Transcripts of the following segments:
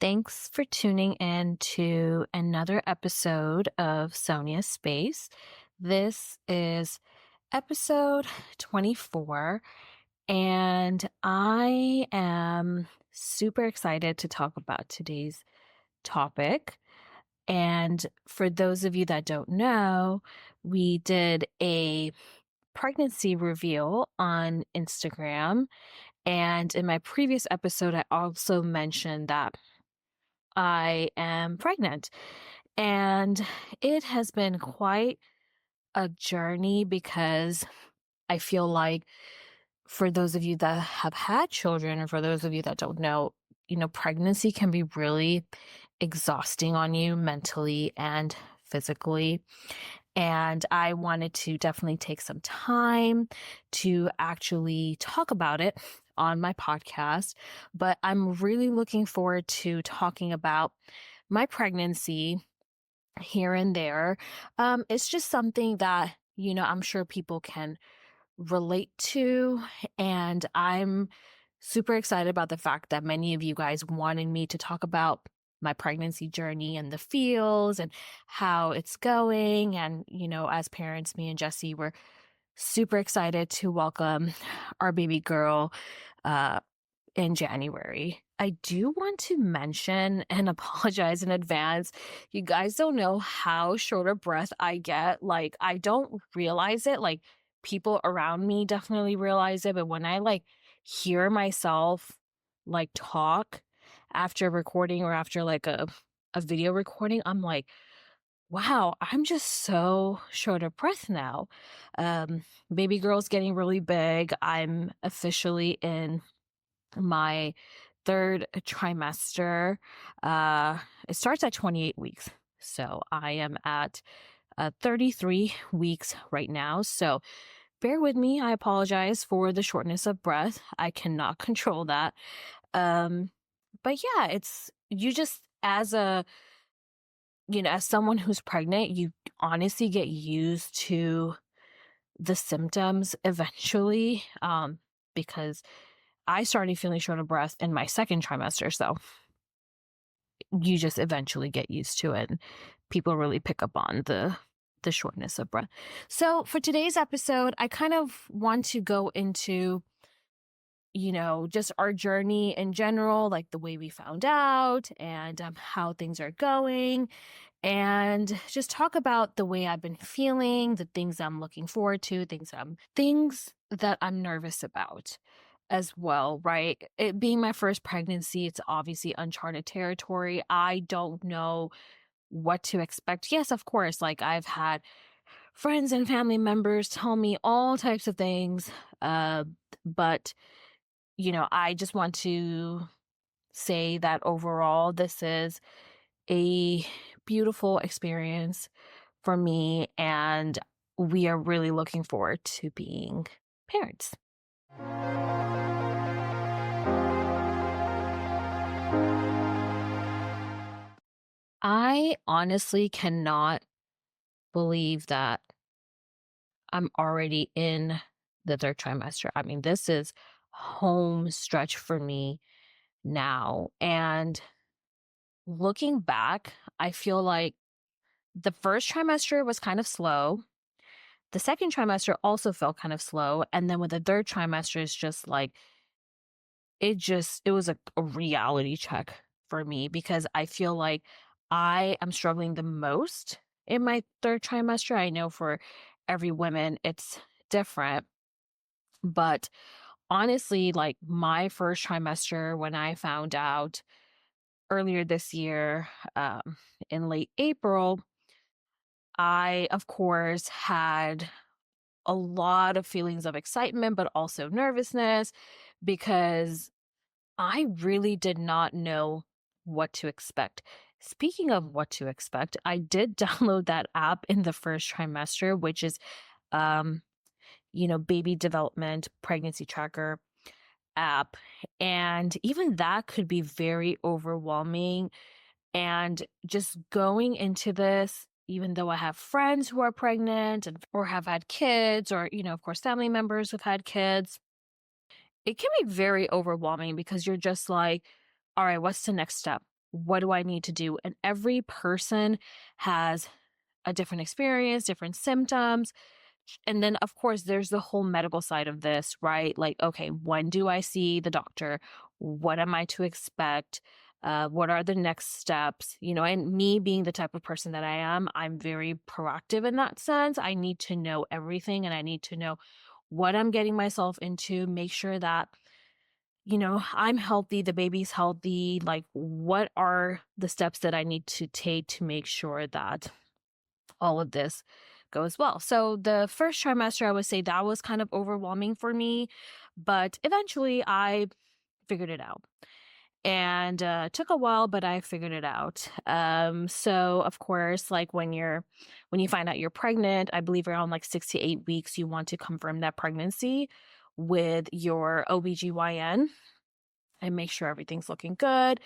Thanks for tuning in to another episode of Sonia Space. This is episode 24, and I am super excited to talk about today's topic. And for those of you that don't know, we did a pregnancy reveal on Instagram. And in my previous episode, I also mentioned that I am pregnant. And it has been quite a journey because I feel like for those of you that have had children, or for those of you that don't know, pregnancy can be really exhausting on you mentally and physically. And I wanted to definitely take some time to actually talk about it on my podcast. But I'm really looking forward to talking about my pregnancy here and there. It's just something that, I'm sure people can relate to. And I'm super excited about the fact that many of you guys wanted me to talk about my pregnancy journey and the feels and how it's going. And, as parents, me and Jesse were super excited to welcome our baby girl in January. I do want to mention and apologize in advance. You guys don't know how short of breath I get. Like, I don't realize it. Like, people around me definitely realize it. But when I hear myself talk after recording or after a video recording, I'm like, wow, I'm just so short of breath now. Baby girl's getting really big. I'm officially in my third trimester. It starts at 28 weeks. So I am at 33 weeks right now. So bear with me. I apologize for the shortness of breath. I cannot control that. Um, but yeah, it's you just as someone who's pregnant, you honestly get used to the symptoms eventually. Because I started feeling short of breath in my second trimester. So you just eventually get used to it. And people really pick up on the shortness of breath. So for today's episode, I kind of want to go into, just our journey in general, like the way we found out and how things are going, and just talk about the way I've been feeling, the things I'm looking forward to, things that I'm nervous about as well, right? It being my first pregnancy, it's obviously uncharted territory. I don't know what to expect. Yes, of course, like I've had friends and family members tell me all types of things. But I just want to say that overall, this is a beautiful experience for me, and we are really looking forward to being parents. I honestly cannot believe that I'm already in the third trimester. I mean, this is home stretch for me now. And looking back, I feel like the first trimester was kind of slow. The second trimester also felt kind of slow. And then with the third trimester, it's just like, it was a reality check for me because I feel like I am struggling the most in my third trimester. I know for every woman it's different, but honestly, like my first trimester, when I found out earlier this year, in late April, I of course had a lot of feelings of excitement, but also nervousness because I really did not know what to expect. Speaking of what to expect, I did download that app in the first trimester, which is, um, baby development pregnancy tracker app. And even that could be very overwhelming. And just going into this, even though I have friends who are pregnant or have had kids, or, of course, family members who've had kids, it can be very overwhelming because you're just like, all right, what's the next step? What do I need to do? And every person has a different experience, different symptoms. And then, of course, there's the whole medical side of this, right? Like, okay, when do I see the doctor? What am I to expect? What are the next steps? And me being the type of person that I am, I'm very proactive in that sense. I need to know everything and I need to know what I'm getting myself into, make sure that, I'm healthy, the baby's healthy. Like, what are the steps that I need to take to make sure that all of this goes well? So the first trimester, I would say that was kind of overwhelming for me, but eventually I figured it out. And it took a while, but I figured it out. So of course, like when you find out you're pregnant, I believe around like 6 to 8 weeks, you want to confirm that pregnancy with your OBGYN and make sure everything's looking good.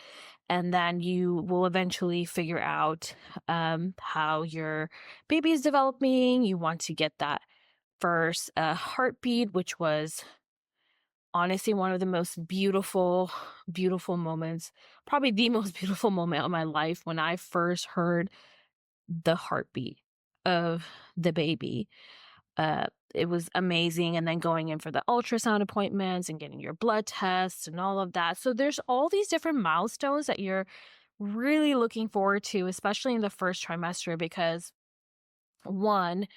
And then you will eventually figure out how your baby is developing. You want to get that first heartbeat, which was honestly one of the most beautiful, beautiful moments, probably the most beautiful moment of my life when I first heard the heartbeat of the baby. It was amazing. And then going in for the ultrasound appointments and getting your blood tests and all of that. So there's all these different milestones that you're really looking forward to, especially in the first trimester, because one,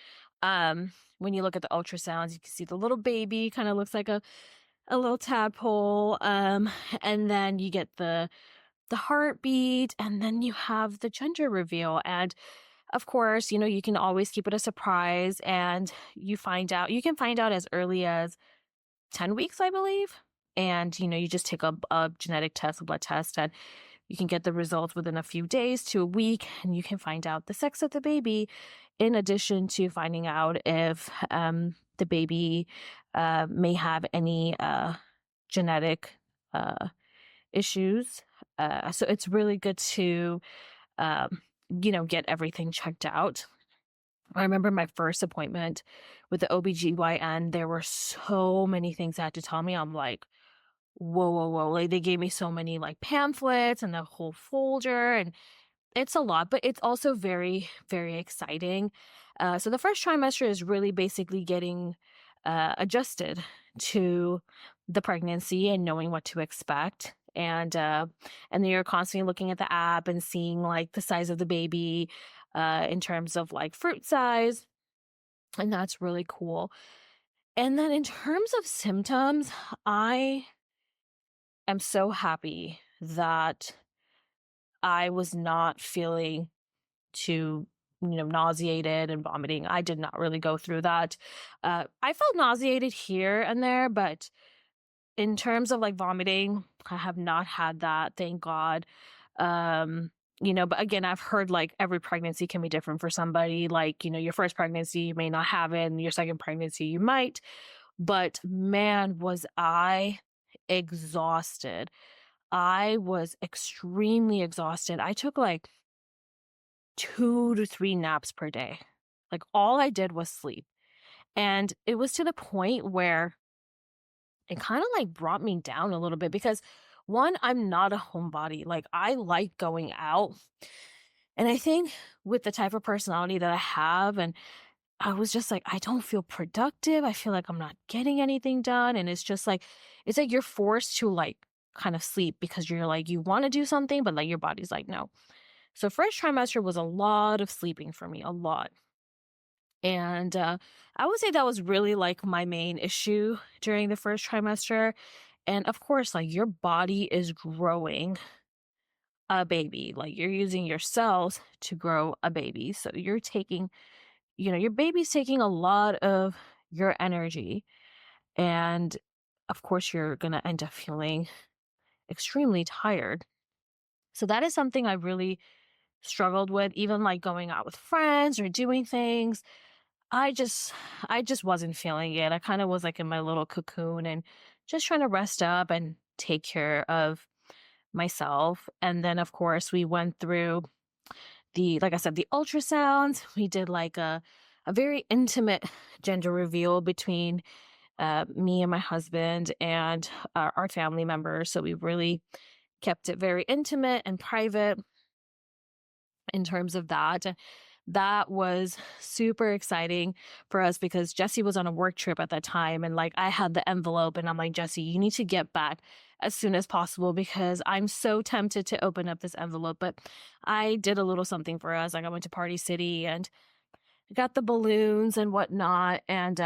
when you look at the ultrasounds, you can see the little baby kind of looks like a little tadpole. And then you get the heartbeat, and then you have the gender reveal. And of course, you can always keep it a surprise, and you can find out as early as 10 weeks, I believe. And, you just take a genetic test, a blood test, and you can get the results within a few days to a week, and you can find out the sex of the baby, in addition to finding out if the baby may have any genetic issues. So it's really good to, get everything checked out. I remember my first appointment with the OBGYN, there were so many things they had to tell me. I'm like, whoa, whoa, whoa. Like, they gave me so many like pamphlets and the whole folder, and it's a lot, but it's also very, very exciting. So the first trimester is really basically getting adjusted to the pregnancy and knowing what to expect. And then you're constantly looking at the app and seeing like the size of the baby in terms of like fruit size, and that's really cool. And then in terms of symptoms, I am so happy that I was not feeling too, nauseated and vomiting. I did not really go through that. I felt nauseated here and there, but in terms of like vomiting, I have not had that, thank God. But again, I've heard like every pregnancy can be different for somebody. Like, your first pregnancy, you may not have it, and your second pregnancy, you might. But man, was I exhausted. I was extremely exhausted. I took like 2 to 3 naps per day. Like, all I did was sleep. And it was to the point where it kind of like brought me down a little bit because one, I'm not a homebody. Like, I like going out. And I think with the type of personality that I have, and I was just like, I don't feel productive. I feel like I'm not getting anything done. And it's like you're forced to like kind of sleep because you're like, you want to do something, but like your body's like, no. So first trimester was a lot of sleeping for me, a lot. And I would say that was really like my main issue during the first trimester. And of course, like your body is growing a baby, like you're using your cells to grow a baby. So your baby's taking a lot of your energy. And of course, you're going to end up feeling extremely tired. So that is something I really struggled with, even like going out with friends or doing things. I just I just wasn't feeling it. I kind of was like in my little cocoon and just trying to rest up and take care of myself. And then of course we went through like I said, the ultrasounds. We did like a very intimate gender reveal between me and my husband and our family members. So we really kept it very intimate and private in terms of that. That was super exciting for us because Jesse was on a work trip at that time. And like I had the envelope and I'm like, Jesse, you need to get back as soon as possible because I'm so tempted to open up this envelope. But I did a little something for us. Like I went to Party City and got the balloons and whatnot. And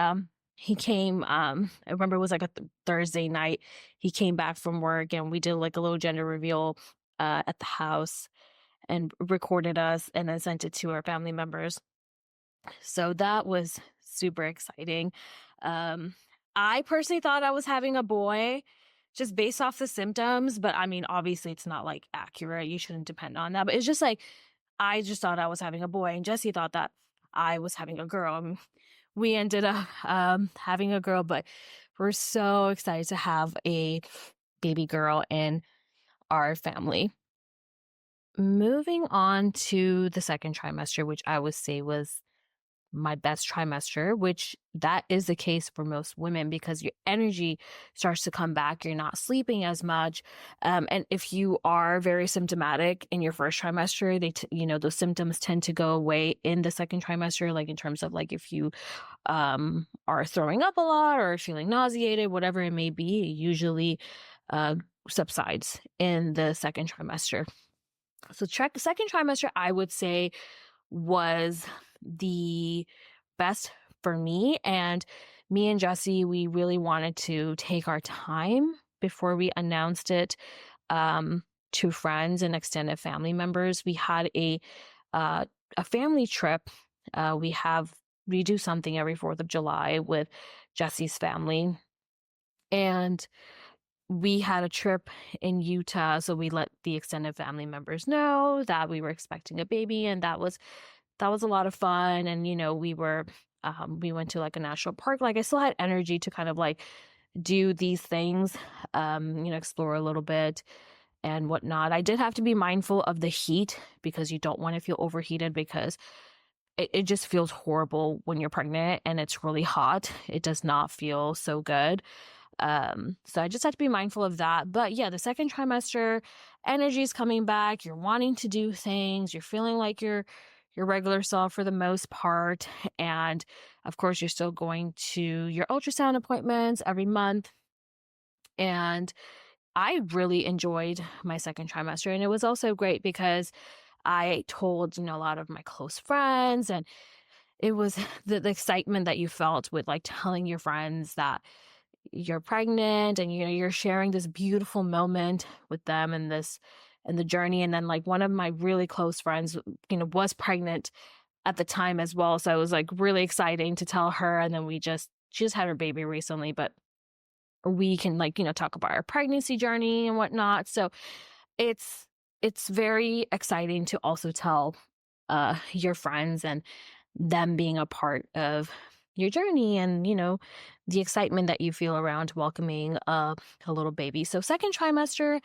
he came, I remember it was like a Thursday night. He came back from work and we did like a little gender reveal at the house and recorded us and then sent it to our family members. So that was super exciting. Um, I personally thought I was having a boy just based off the symptoms, but I mean, obviously it's not like accurate. You shouldn't depend on that. But it's just like, I just thought I was having a boy, and Jesse thought that I was having a girl. We ended up having a girl, but we're so excited to have a baby girl in our family. Moving on to the second trimester, which I would say was my best trimester, which that is the case for most women because your energy starts to come back. You're not sleeping as much. And if you are very symptomatic in your first trimester, those symptoms tend to go away in the second trimester, like in terms of like if you are throwing up a lot or feeling nauseated, whatever it may be, it usually subsides in the second trimester. So second trimester, I would say, was the best for me. And me and Jesse, we really wanted to take our time before we announced it to friends and extended family members. We had a family trip. We do something every 4th of July with Jesse's family. And we had a trip in Utah, so we let the extended family members know that we were expecting a baby, and that was a lot of fun. And we went to like a national park. Like I still had energy to kind of like do these things, explore a little bit and whatnot. I did have to be mindful of the heat because you don't want to feel overheated because it just feels horrible when you're pregnant and it's really hot. It does not feel so good. So I just had to be mindful of that. But yeah, the second trimester, energy is coming back. You're wanting to do things. You're feeling like your regular self for the most part. And of course, you're still going to your ultrasound appointments every month. And I really enjoyed my second trimester. And it was also great because I told, a lot of my close friends, and it was the excitement that you felt with like telling your friends that you're pregnant and you're sharing this beautiful moment with them and the journey. And then like one of my really close friends was pregnant at the time as well, so it was like really exciting to tell her. And then she just had her baby recently, but we can like talk about our pregnancy journey and whatnot. So it's very exciting to also tell your friends and them being a part of your journey and the excitement that you feel around welcoming a little baby. So second trimester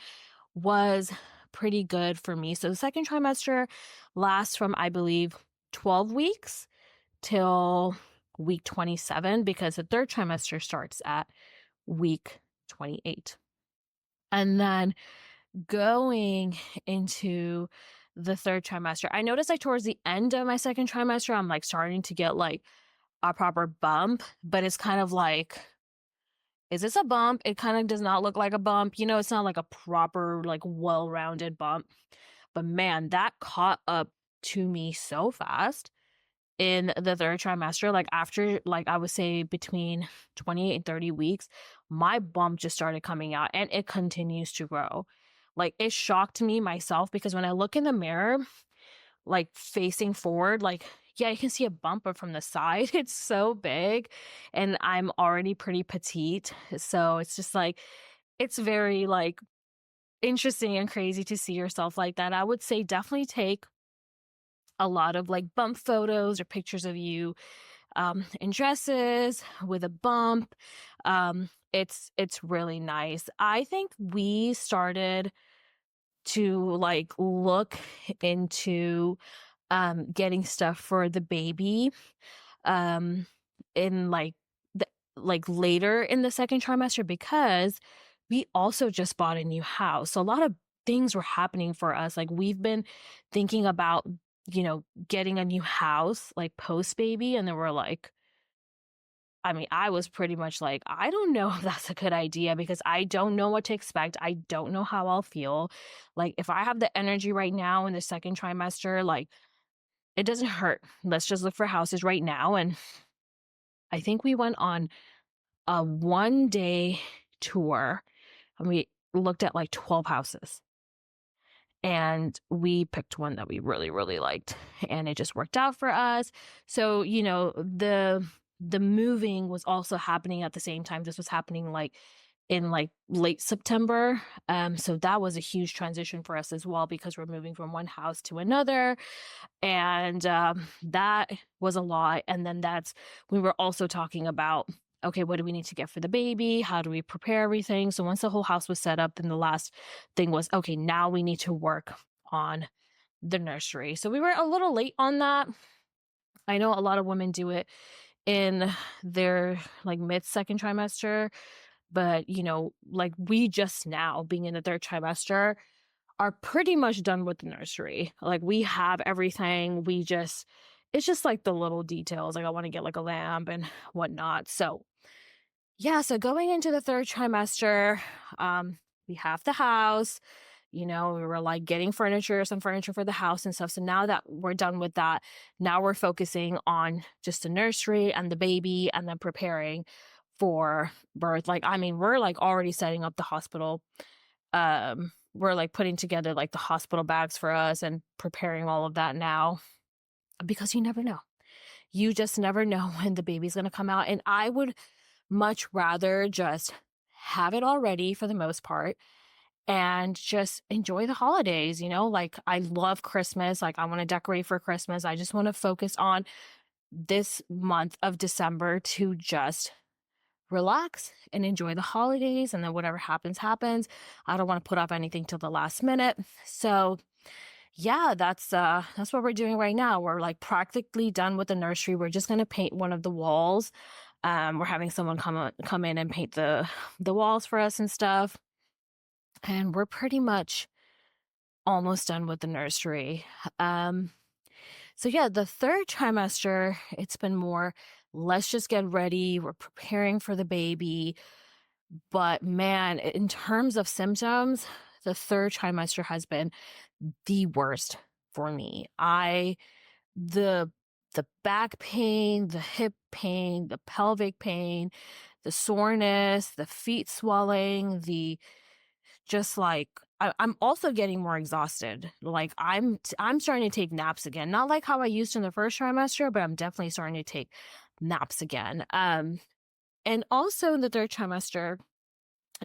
was pretty good for me. So the second trimester lasts from, I believe, 12 weeks till week 27 because the third trimester starts at week 28. And then going into the third trimester, I noticed like towards the end of my second trimester, I'm like starting to get like a proper bump, but it's kind of like, is this a bump? It kind of does not look like a bump. It's not like a proper, like well-rounded bump. But man, that caught up to me so fast in the third trimester. Like after, like I would say between 28 and 30 weeks, my bump just started coming out and it continues to grow. Like it shocked me myself because when I look in the mirror, like facing forward, like, yeah, you can see a bump, but from the side, it's so big and I'm already pretty petite. So it's just like, it's very like interesting and crazy to see yourself like that. I would say definitely take a lot of like bump photos or pictures of you in dresses with a bump. It's really nice. I think we started to like look into getting stuff for the baby in like later in the second trimester because we also just bought a new house. So a lot of things were happening for us. Like we've been thinking about, getting a new house like post baby. And then we're like, I mean, I was pretty much like, I don't know if that's a good idea because I don't know what to expect. I don't know how I'll feel. Like, if I have the energy right now in the second trimester, like, it doesn't hurt. Let's just look for houses right now. And I think we went on a 1 day tour and we looked at like 12 houses. And we picked one that we really, really liked, and it just worked out for us. So, the moving was also happening at the same time. This was happening like in like late September. So that was a huge transition for us as well because we're moving from one house to another. And that was a lot. And then we were also talking about, okay, what do we need to get for the baby? How do we prepare everything? So once the whole house was set up, then the last thing was, okay, now we need to work on the nursery. So we were a little late on that. I know a lot of women do it in their like mid second trimester, but like we just now being in the third trimester are pretty much done with the nursery. Like we have everything. It's just like the little details. Like I want to get like a lamp and whatnot. So yeah, so going into the third trimester, we have the house, we were like getting some furniture for the house and stuff. So now that we're done with that, now we're focusing on just the nursery and the baby and then preparing for birth. Like, I mean, we're like already setting up the hospital. We're like putting together like the hospital bags for us and preparing all of that now because you never know. You just never know when the baby's going to come out. And I would much rather just have it all ready for the most part and just enjoy the holidays, like I love Christmas. Like I want to decorate for Christmas. I just want to focus on this month of December to just relax and enjoy the holidays. And then whatever happens, happens. I don't want to put off anything till the last minute. So yeah, that's what we're doing right now. We're like practically done with the nursery. We're just gonna paint one of the walls. We're having someone come in and paint the walls for us and stuff. And we're pretty much almost done with the nursery. So yeah, the third trimester, it's been more, let's just get ready. We're preparing for the baby. But man, in terms of symptoms, the third trimester has been the worst for me. The back pain, the hip pain, the pelvic pain, the soreness, the feet swelling, just like I'm also getting more exhausted. Like I'm starting to take naps again. Not like how I used to in the first trimester, but I'm definitely starting to take naps again. And also in the third trimester,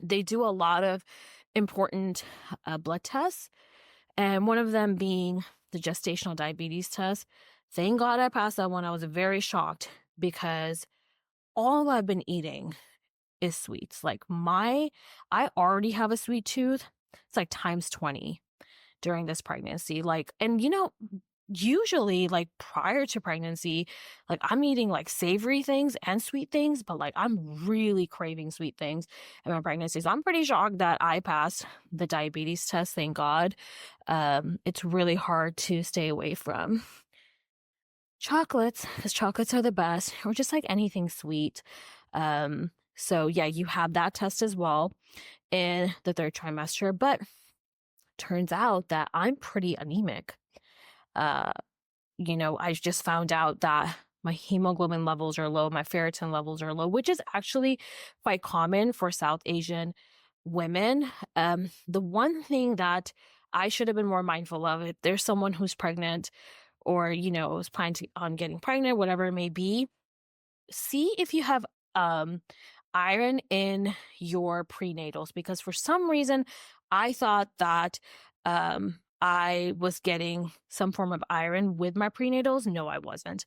they do a lot of important blood tests, and one of them being the gestational diabetes test. Thank God I passed that one. I was very shocked because all I've been eating is sweets. Like I already have a sweet tooth. It's like times 20 during this pregnancy. Like, and usually like prior to pregnancy, like I'm eating like savory things and sweet things, but like I'm really craving sweet things in my pregnancy. So I'm pretty shocked that I passed the diabetes test. Thank God. It's really hard to stay away from chocolates because chocolates are the best, or just like anything sweet. So yeah, you have that test as well in the third trimester, but turns out that I'm pretty anemic. I just found out that my hemoglobin levels are low, my ferritin levels are low, which is actually quite common for South Asian women. The one thing that I should have been more mindful of, if there's someone who's pregnant or, is planning on getting pregnant, whatever it may be, see if you have iron in your prenatals, because for some reason I thought that I was getting some form of iron with my prenatals. No, I wasn't.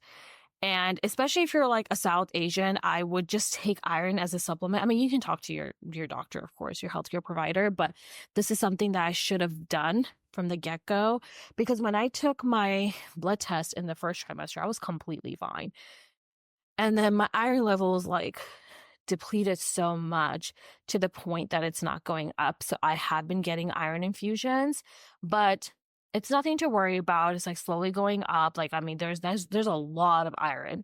And especially if you're like a South Asian, I would just take iron as a supplement. I mean, you can talk to your doctor, of course, your healthcare provider, but this is something that I should have done from the get-go, because when I took my blood test in the first trimester, I was completely fine. And then my iron level was like depleted so much to the point that it's not going up. So I have been getting iron infusions, but it's nothing to worry about. It's like slowly going up. Like, I mean, there's a lot of iron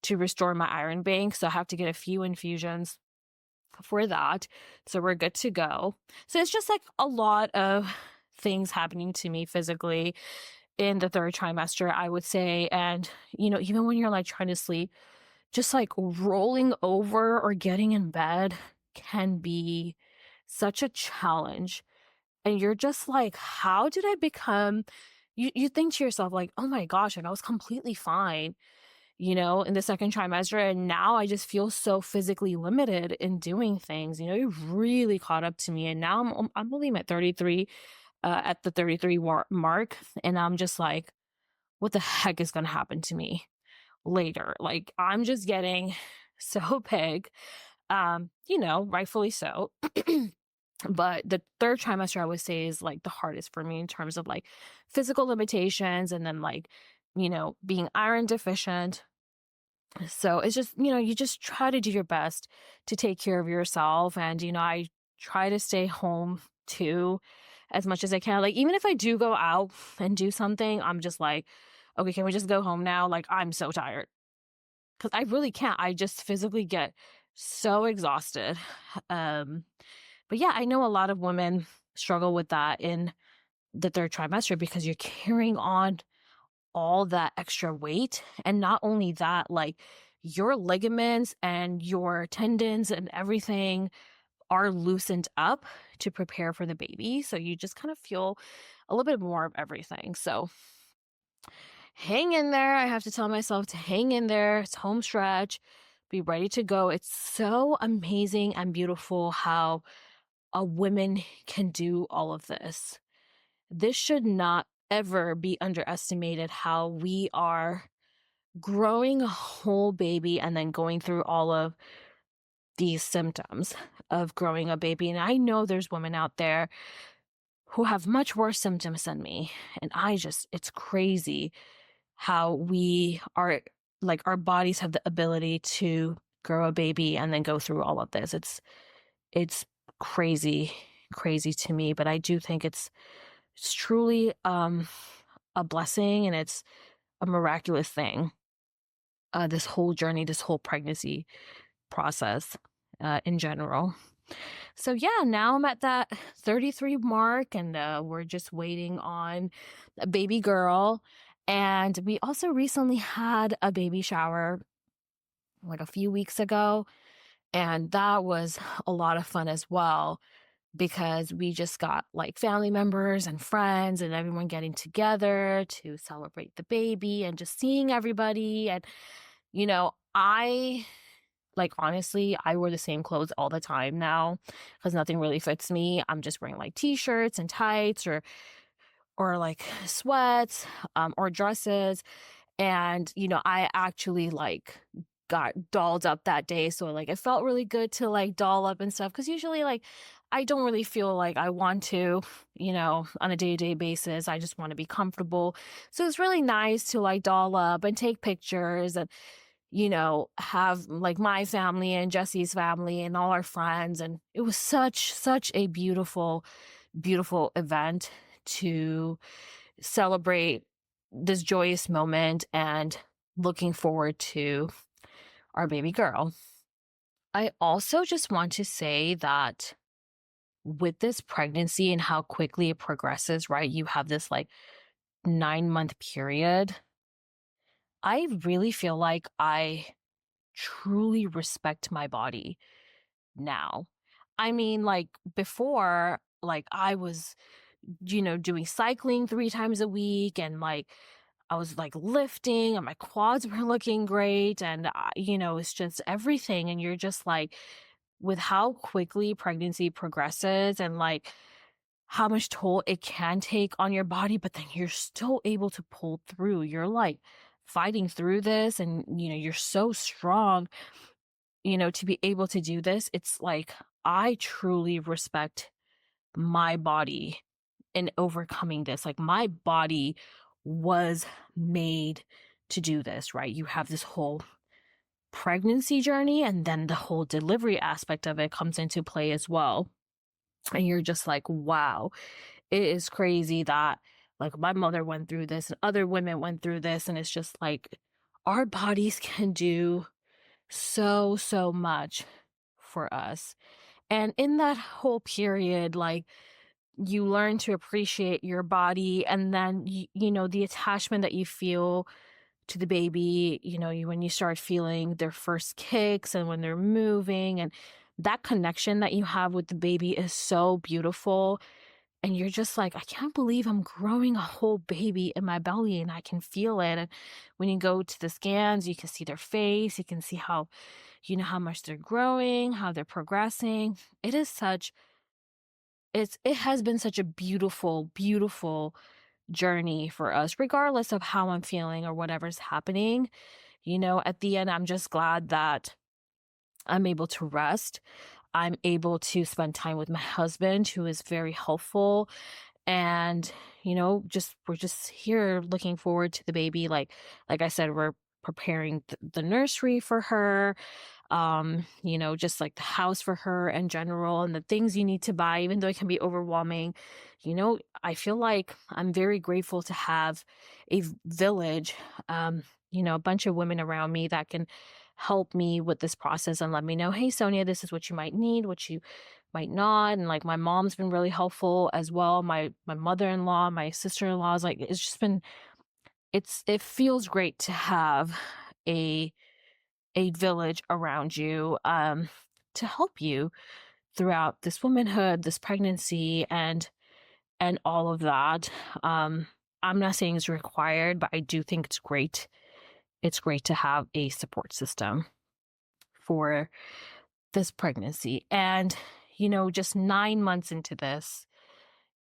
to restore my iron bank. So I have to get a few infusions for that. So we're good to go. So it's just like a lot of things happening to me physically in the third trimester, I would say. And, even when you're like trying to sleep, just like rolling over or getting in bed can be such a challenge. And you're just like, how did I become? You think to yourself, like, oh my gosh, and I was completely fine, in the second trimester. And now I just feel so physically limited in doing things. It really caught up to me. And now I'm only at 33, at the 33 mark. And I'm just like, what the heck is going to happen to me later? Like, I'm just getting so big, rightfully so. But the third trimester, I would say, is like the hardest for me in terms of like physical limitations and then like, being iron deficient. So it's just, you just try to do your best to take care of yourself. And, I try to stay home too as much as I can. Like, even if I do go out and do something, I'm just like, okay, can we just go home now? Like, I'm so tired because I really can't. I just physically get so exhausted. But yeah, I know a lot of women struggle with that in the third trimester because you're carrying on all that extra weight. And not only that, like your ligaments and your tendons and everything are loosened up to prepare for the baby. So you just kind of feel a little bit more of everything. So hang in there. I have to tell myself to hang in there. It's home stretch. Be ready to go. It's so amazing and beautiful how a woman can do all of this. This should not ever be underestimated, how we are growing a whole baby and then going through all of these symptoms of growing a baby. And I know there's women out there who have much worse symptoms than me. And it's crazy how we are, like, our bodies have the ability to grow a baby and then go through all of this. It's crazy to me, but I do think it's truly a blessing, and it's a miraculous thing. This whole journey, this whole pregnancy process, in general. So yeah, now I'm at that 33 mark, and we're just waiting on a baby girl. And we also recently had a baby shower like a few weeks ago, and that was a lot of fun as well, because we just got like family members and friends and everyone getting together to celebrate the baby and just seeing everybody. And, honestly, I wear the same clothes all the time now because nothing really fits me. I'm just wearing like t-shirts and tights or like sweats, or dresses. And, I actually like got dolled up that day. So like it felt really good to like doll up and stuff. Cause usually like I don't really feel like I want to, on a day-to-day basis. I just want to be comfortable. So it's really nice to like doll up and take pictures and, have like my family and Jesse's family and all our friends. And it was such a beautiful, beautiful event to celebrate this joyous moment and looking forward to our baby girl. I also just want to say that with this pregnancy and how quickly it progresses, right? You have this like 9-month period. I really feel like I truly respect my body now. I mean, like before, like I was, doing cycling 3 times a week, and like I was like lifting and my quads were looking great. And, it's just everything. And you're just like, with how quickly pregnancy progresses and like how much toll it can take on your body, but then you're still able to pull through. You're like fighting through this, and, you're so strong, to be able to do this. It's like, I truly respect my body in overcoming this. Like my body was made to do this, right? You have this whole pregnancy journey, and then the whole delivery aspect of it comes into play as well. And you're just like, wow, it is crazy that like my mother went through this and other women went through this. And it's just like our bodies can do so, so much for us. And in that whole period, like you learn to appreciate your body, and then the attachment that you feel to the baby, when you start feeling their first kicks and when they're moving, and that connection that you have with the baby is so beautiful. And you're just like, I can't believe I'm growing a whole baby in my belly and I can feel it. And when you go to the scans, you can see their face, you can see how, how much they're growing, how they're progressing. It has been such a beautiful, beautiful journey for us, regardless of how I'm feeling or whatever's happening. At the end, I'm just glad that I'm able to rest. I'm able to spend time with my husband, who is very helpful. And, we're just here looking forward to the baby. Like I said, we're preparing the nursery for her, just like the house for her in general, and the things you need to buy, even though it can be overwhelming. I feel like I'm very grateful to have a village, a bunch of women around me that can help me with this process and let me know, hey, Sonia, this is what you might need, what you might not. And like my mom's been really helpful as well. My mother-in-law, my sister-in-law is like, it's just been, it feels great to have a village around you, to help you throughout this womanhood, this pregnancy, and all of that. I'm not saying it's required, but I do think it's great. It's great to have a support system for this pregnancy. And, just 9 months into this,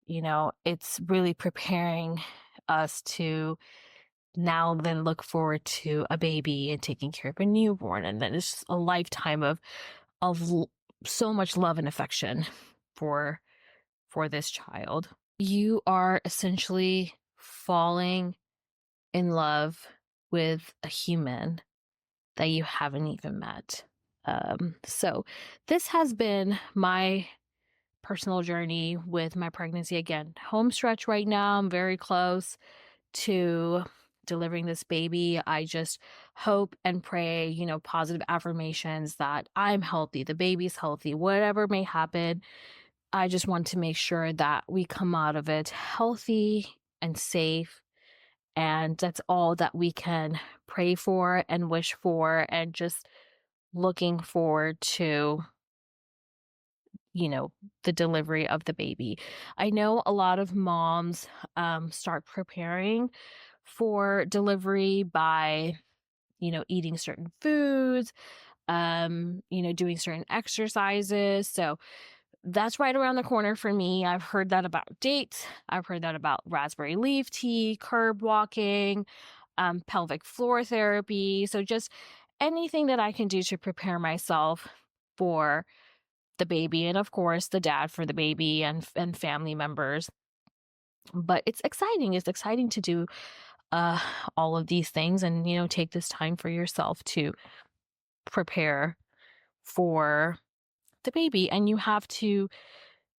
it's really preparing us to now then look forward to a baby and taking care of a newborn. And then it's just a lifetime of so much love and affection for this child. You are essentially falling in love with a human that you haven't even met. So this has been my personal journey with my pregnancy. Again, home stretch right now. I'm very close to delivering this baby. I just hope and pray, positive affirmations that I'm healthy, the baby's healthy, whatever may happen. I just want to make sure that we come out of it healthy and safe. And that's all that we can pray for and wish for, and just looking forward to, the delivery of the baby. I know a lot of moms start preparing for delivery by, eating certain foods, doing certain exercises. So that's right around the corner for me. I've heard that about dates. I've heard that about raspberry leaf tea, curb walking, pelvic floor therapy. So just anything that I can do to prepare myself for the baby, and of course the dad for the baby, and family members. But it's exciting. It's exciting to do all of these things, and take this time for yourself to prepare for the baby. And you have to,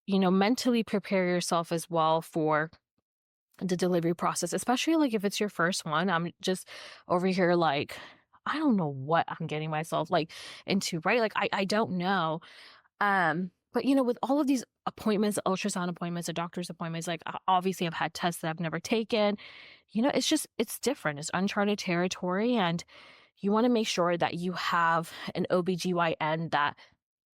mentally prepare yourself as well for the delivery process, especially like if it's your first one. I'm just over here like, I don't know what I'm getting myself like into, right? Like I don't know. But with all of these appointments, ultrasound appointments, the doctor's appointments, like obviously I've had tests that I've never taken. It's different. It's uncharted territory, and you want to make sure that you have an OBGYN that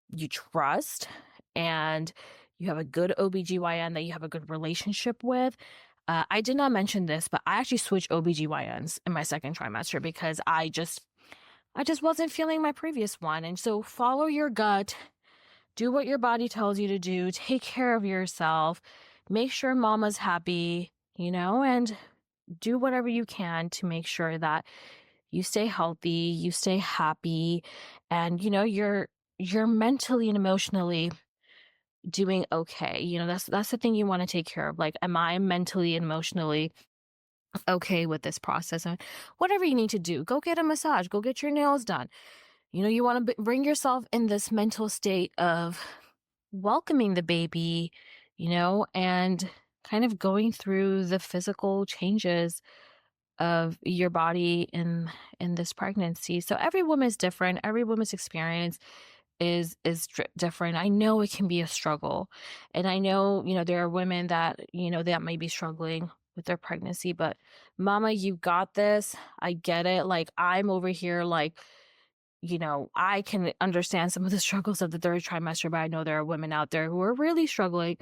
you trust, and you have a good OBGYN that you have a good relationship with. I did not mention this, but I actually switched OBGYNs in my second trimester because I just wasn't feeling my previous one. And so follow your gut, do what your body tells you to do, take care of yourself, make sure mama's happy, and do whatever you can to make sure that you stay healthy, you stay happy, and you're mentally and emotionally doing okay. That's the thing you want to take care of. Like, am I mentally and emotionally okay with this process? And whatever you need to do, go get a massage, go get your nails done, You want to bring yourself in this mental state of welcoming the baby, and kind of going through the physical changes of your body in this pregnancy. So every woman is different. Every woman's experience is different. I know it can be a struggle. And I know, there are women that, that may be struggling with their pregnancy, but mama, you got this. I get it. Like I'm over here like, I can understand some of the struggles of the third trimester, but I know there are women out there who are really struggling.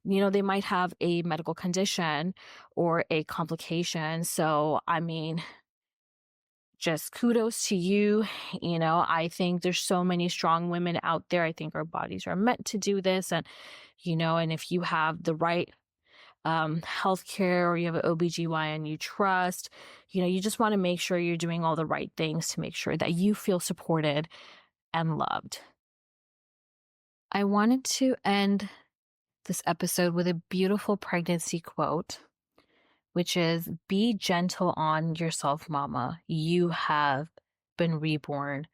They might have a medical condition or a complication. So, I mean, just kudos to you. I think there's so many strong women out there. I think our bodies are meant to do this. And if you have the right healthcare or you have an OBGYN you trust, you just want to make sure you're doing all the right things to make sure that you feel supported and loved. I wanted to end this episode with a beautiful pregnancy quote, which is, "Be gentle on yourself, mama. You have been reborn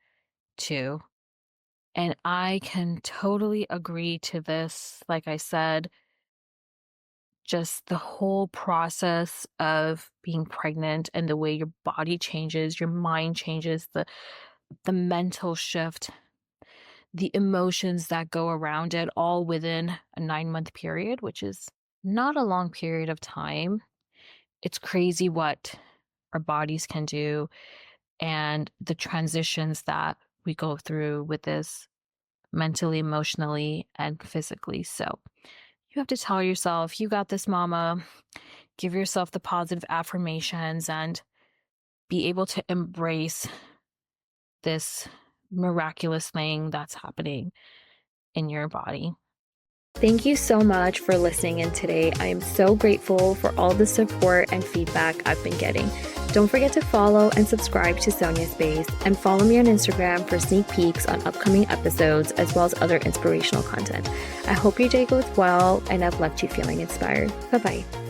too." And I can totally agree to this. Like I said, just the whole process of being pregnant and the way your body changes, your mind changes, the mental shift, the emotions that go around it, all within a 9-month period, which is not a long period of time. It's crazy what our bodies can do and the transitions that we go through with this mentally, emotionally, and physically. So you have to tell yourself, you got this, mama. Give yourself the positive affirmations and be able to embrace this miraculous thing that's happening in your body. Thank you so much for listening in today. I am so grateful for all the support and feedback I've been getting. Don't forget to follow and subscribe to Sonia Space and follow me on Instagram for sneak peeks on upcoming episodes as well as other inspirational content. I hope your day goes well and I've left you feeling inspired. Bye-bye.